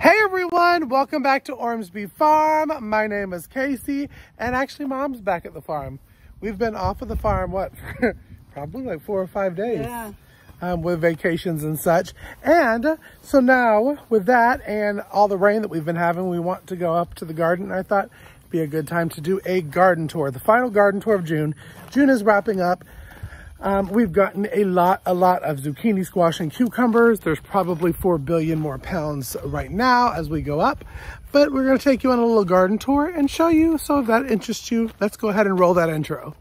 Hey everyone, welcome back to Ormsby Farm. My name is Casey, and actually Mom's back at the farm. We've been off of the farm, what, probably like 4 or 5 days. Yeah. With vacations and such. And so now with that and all the rain that we've been having, we want to go up to the garden. I thought it'd be a good time to do a garden tour, the final garden tour of June. June is wrapping up. We've gotten a lot of zucchini, squash, and cucumbers. There's probably 4 billion more pounds right now as we go up, but we're going to take you on a little garden tour and show you. So if that interests you, let's go ahead and roll that intro.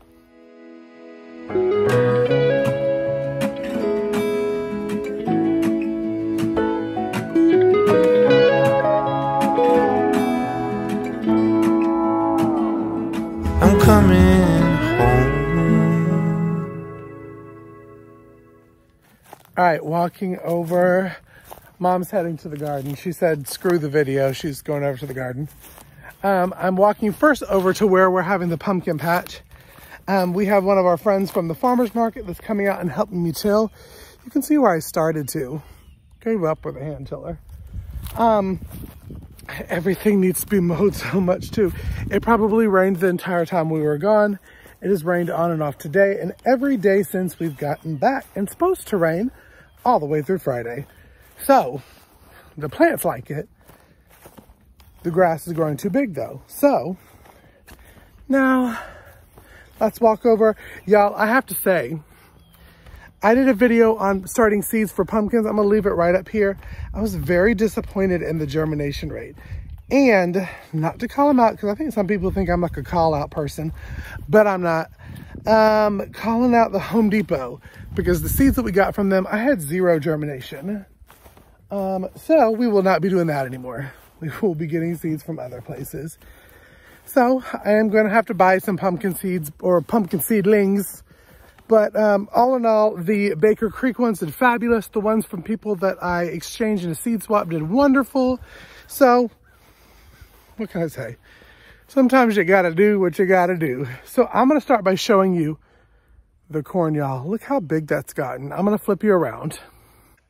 I'm coming home. All right, walking over. Mom's heading to the garden. She said, screw the video. She's going over to the garden. I'm walking first over to where we're having the pumpkin patch. We have one of our friends from the farmer's market that's coming out and helping me till. You can see where I started to. Gave up with a hand tiller. Everything needs to be mowed so much too. It probably rained the entire time we were gone. It has rained on and off today and every day since we've gotten back. And it's supposed to rain all the way through Friday. So the plants like it. The grass is growing too big though. So now let's walk over. Y'all, I have to say, I did a video on starting seeds for pumpkins. I'm gonna leave it right up here. I was very disappointed in the germination rate. And not to call them out, because I think some people think I'm like a call out person, but I'm not. Calling out the Home Depot, because the seeds that we got from them, I had 0 germination. So we will not be doing that anymore. We will be getting seeds from other places. So I am gonna have to buy some pumpkin seeds or pumpkin seedlings. But all in all, the Baker Creek ones did fabulous. The ones from people that I exchanged in a seed swap did wonderful. So, what can I say? Sometimes you gotta do what you gotta do. So I'm gonna start by showing you the corn, y'all. Look how big that's gotten. I'm gonna flip you around.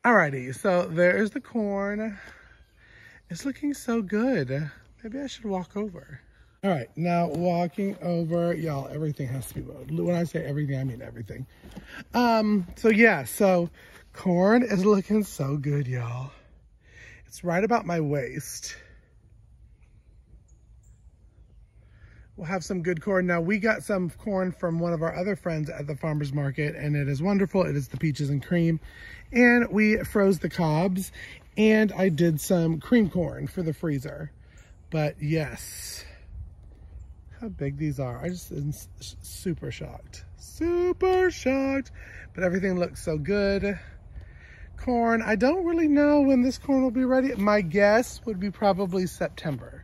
Alrighty, so there's the corn. It's looking so good. Maybe I should walk over. All right, now walking over, y'all, everything has to be mowed. When I say everything, I mean everything. So corn is looking so good, y'all. It's right about my waist. We'll have some good corn. Now, we got some corn from one of our other friends at the farmer's market, and it is wonderful. It is the peaches and cream. And we froze the cobs, and I did some cream corn for the freezer. But yes, how big these are. I just am super shocked. Super shocked. But everything looks so good. Corn, I don't really know when this corn will be ready. My guess would be probably September.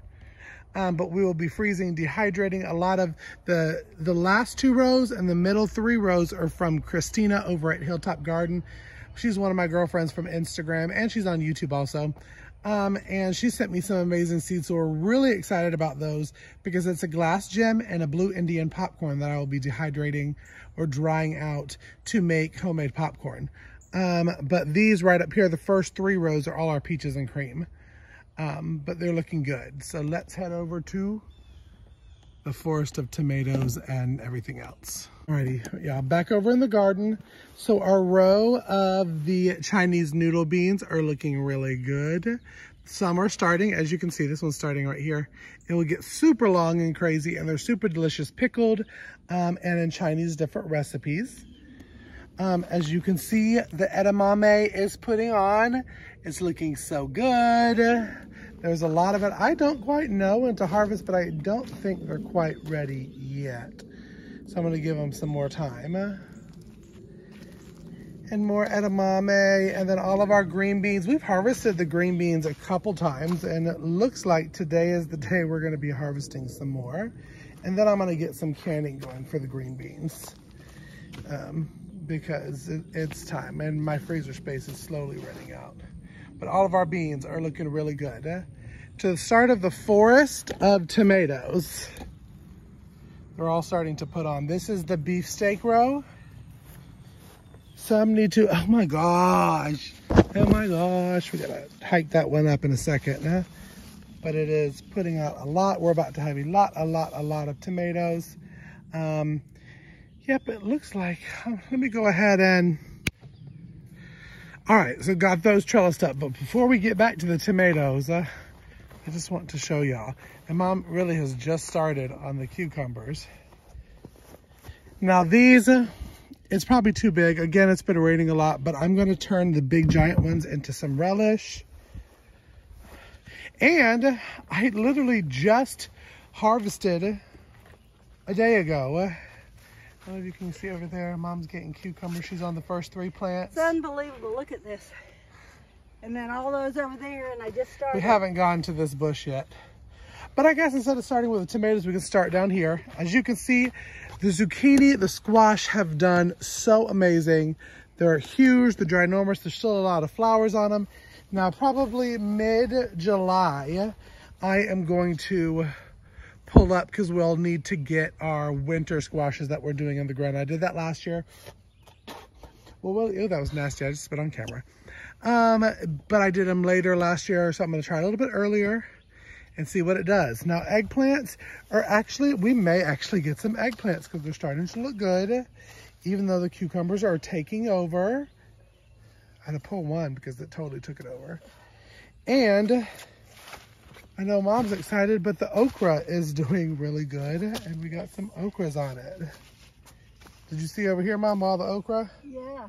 But we will be freezing, dehydrating. A lot of the last 2 rows and the middle 3 rows are from Christina over at Hilltop Garden. She's one of my girlfriends from Instagram, and she's on YouTube also. And she sent me some amazing seeds, so we're really excited about those because it's a glass gem and a blue Indian popcorn that I will be dehydrating or drying out to make homemade popcorn. But these right up here, the first 3 rows are all our peaches and cream. But they're looking good. So let's head over to the forest of tomatoes and everything else. Alrighty, yeah, back over in the garden. So our row of the Chinese noodle beans are looking really good. Some are starting, as you can see, this one's starting right here. It will get super long and crazy, and they're super delicious pickled and in Chinese different recipes. As you can see, the edamame is putting on. It's looking so good. There's a lot of it. I don't quite know when to harvest, but I don't think they're quite ready yet. So I'm gonna give them some more time. And more edamame, and then all of our green beans. We've harvested the green beans a couple times, and it looks like today is the day we're gonna be harvesting some more. And then I'm gonna get some canning going for the green beans. Because it's time, and my freezer space is slowly running out. But all of our beans are looking really good. To the start of the forest of tomatoes. They're all starting to put on. This is the beefsteak row. Some need to, oh my gosh. Oh my gosh. We gotta hike that one up in a second. Huh? But it is putting out a lot. We're about to have a lot of tomatoes. Yep, it looks like, let me go ahead and, all right, so got those trellised up. But before we get back to the tomatoes, I just want to show y'all. And Mom really has just started on the cucumbers. Now these, it's probably too big. Again, it's been raining a lot, but I'm gonna turn the big giant ones into some relish. And I literally just harvested a day ago. I don't know if you can see over there, Mom's getting cucumbers. She's on the first 3 plants. It's unbelievable, look at this. And then all those over there, and I just started. We haven't gone to this bush yet. But I guess instead of starting with the tomatoes, we can start down here. As you can see, the zucchini, the squash have done so amazing. They're huge, the ginormous. There's still a lot of flowers on them. Now, probably mid-July, I am going to pull up because we'll need to get our winter squashes that we're doing in the ground. I did that last year. Well, ew, that was nasty. I just spit on camera. But I did them later last year, so I'm going to try a little bit earlier and see what it does. Now, eggplants are actually, we may actually get some eggplants because they're starting to look good, even though the cucumbers are taking over. I had to pull one because it totally took it over. And I know Mom's excited, but the okra is doing really good, and we got some okras on it. Did you see over here, Mom, all the okra? Yeah.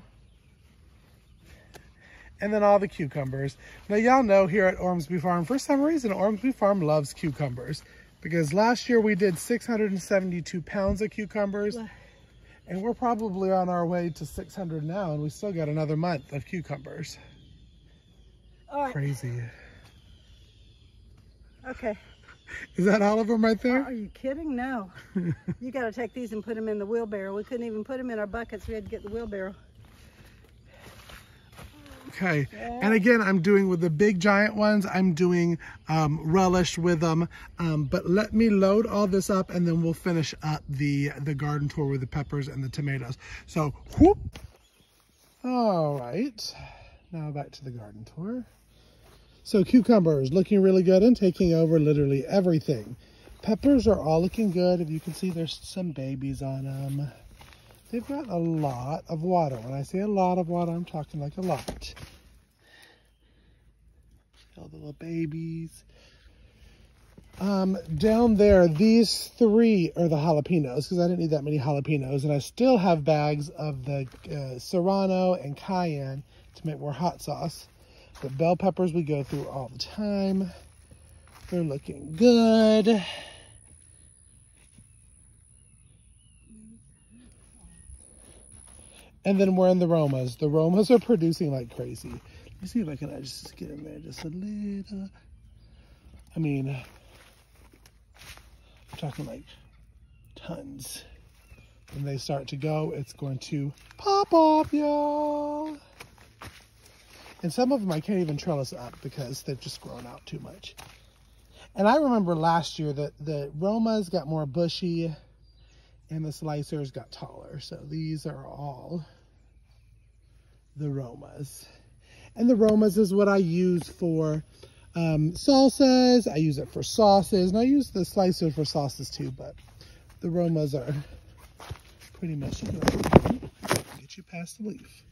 And then all the cucumbers. Now, y'all know here at Ormsby Farm, for some reason, Ormsby Farm loves cucumbers, because last year we did 672 pounds of cucumbers, and we're probably on our way to 600 now, and we still got another month of cucumbers. All right. Crazy. Okay. Is that all of them right there? Are you kidding? No. You got to take these and put them in the wheelbarrow. We couldn't even put them in our buckets. We had to get the wheelbarrow. Okay. Yeah. And again, I'm doing with the big giant ones, I'm doing relish with them. But let me load all this up and then we'll finish up the garden tour with the peppers and the tomatoes. So, whoop. All right. Now back to the garden tour. So cucumbers looking really good and taking over literally everything. Peppers are all looking good. If you can see, there's some babies on them. They've got a lot of water. When I say a lot of water, I'm talking like a lot. All the little babies. Down there, these 3 are the jalapenos because I didn't need that many jalapenos. And I still have bags of the serrano and cayenne to make more hot sauce. The bell peppers we go through all the time. They're looking good. And then we're in the Romas. The Romas are producing like crazy. Let me see if I can just get in there just a little. I mean, I'm talking like tons. When they start to go, it's going to pop off, y'all. And some of them I can't even trellis up because they've just grown out too much. And I remember last year that the Romas got more bushy and the slicers got taller. So these are all the Romas. And the Romas is what I use for salsas. I use it for sauces. And I use the slicers for sauces too, but the Romas are pretty much good. Get you past the leaf.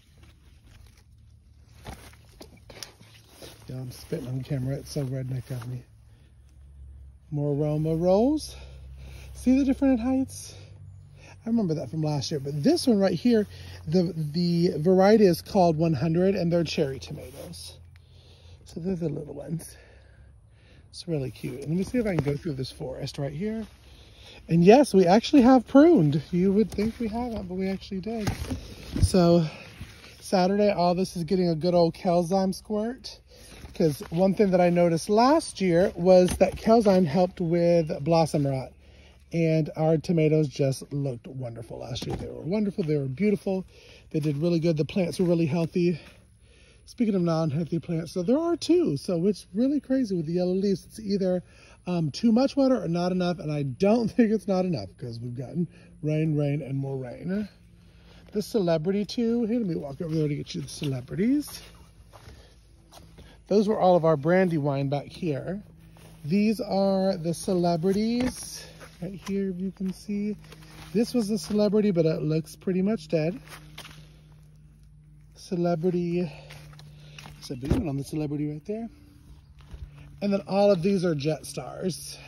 Yeah, I'm spitting on camera. It's so redneck of me. More Roma rolls. See the different heights? I remember that from last year. But this one right here, the variety is called 100, and they're cherry tomatoes. So they're the little ones. It's really cute. And let me see if I can go through this forest right here. And yes, we actually have pruned. You would think we haven't, but we actually did. So Saturday, all this is getting a good old Kelzyme squirt. Because one thing that I noticed last year was that Kelzyme helped with blossom rot. And our tomatoes just looked wonderful last year. They were wonderful. They were beautiful. They did really good. The plants were really healthy. Speaking of non-healthy plants, so there are 2. So it's really crazy with the yellow leaves. It's either too much water or not enough. And I don't think it's not enough because we've gotten rain, and more rain. the celebrity too. Here, let me walk over there to get you the celebrities. Those were all of our brandy wine back here. These are the celebrities right here, if you can see. This was the celebrity, but it looks pretty much dead. Celebrity, it's a big one on the celebrity right there. And then all of these are jet stars.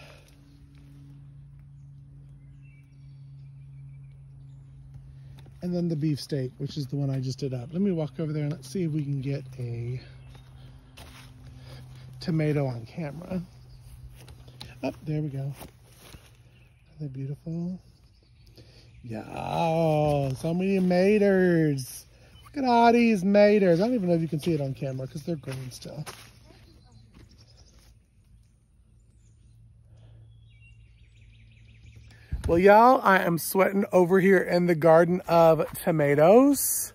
And then the beefsteak, which is the one I just did up. Let me walk over there and let's see if we can get a tomato on camera. Oh, there we go. Are they beautiful? Yeah, so many maters. Look at all these maters. I don't even know if you can see it on camera because they're green still. Well, y'all, I am sweating over here in the garden of tomatoes.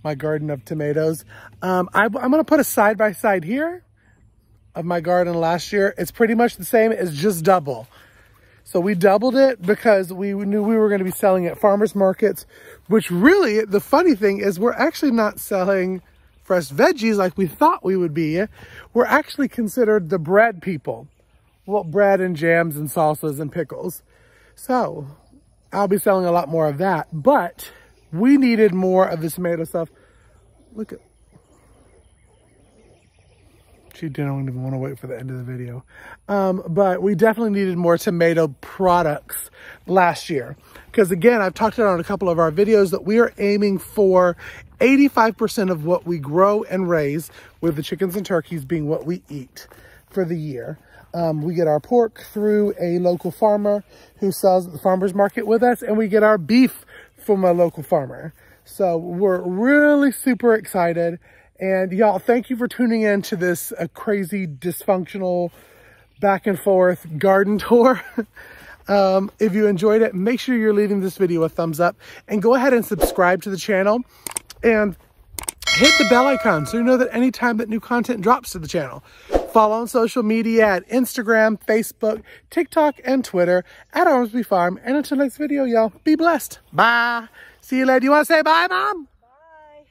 My garden of tomatoes. I'm going to put a side-by-side here of my garden last year. It's pretty much the same. It's just double. So we doubled it because we knew we were going to be selling at farmers markets, which really, the funny thing is we're actually not selling fresh veggies like we thought we would be. We're actually considered the bread people. Well, bread and jams and salsas and pickles. So I'll be selling a lot more of that, but we needed more of the tomato stuff. Look at, she didn't even want to wait for the end of the video. But we definitely needed more tomato products last year. Because again, I've talked about on a couple of our videos that we are aiming for 85% of what we grow and raise, with the chickens and turkeys being what we eat for the year. We get our pork through a local farmer who sells at the farmer's market with us, and we get our beef from a local farmer. So we're really super excited. And y'all, thank you for tuning in to this crazy, dysfunctional, back and forth garden tour. If you enjoyed it, make sure you're leaving this video a thumbs up and go ahead and subscribe to the channel and hit the bell icon so you know that anytime that new content drops to the channel. Follow on social media at Instagram, Facebook, TikTok, and Twitter at Ormsby Farm. And until next video, y'all, be blessed. Bye. See you later. You want to say bye, Mom? Bye.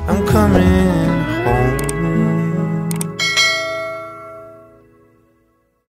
I'm coming home.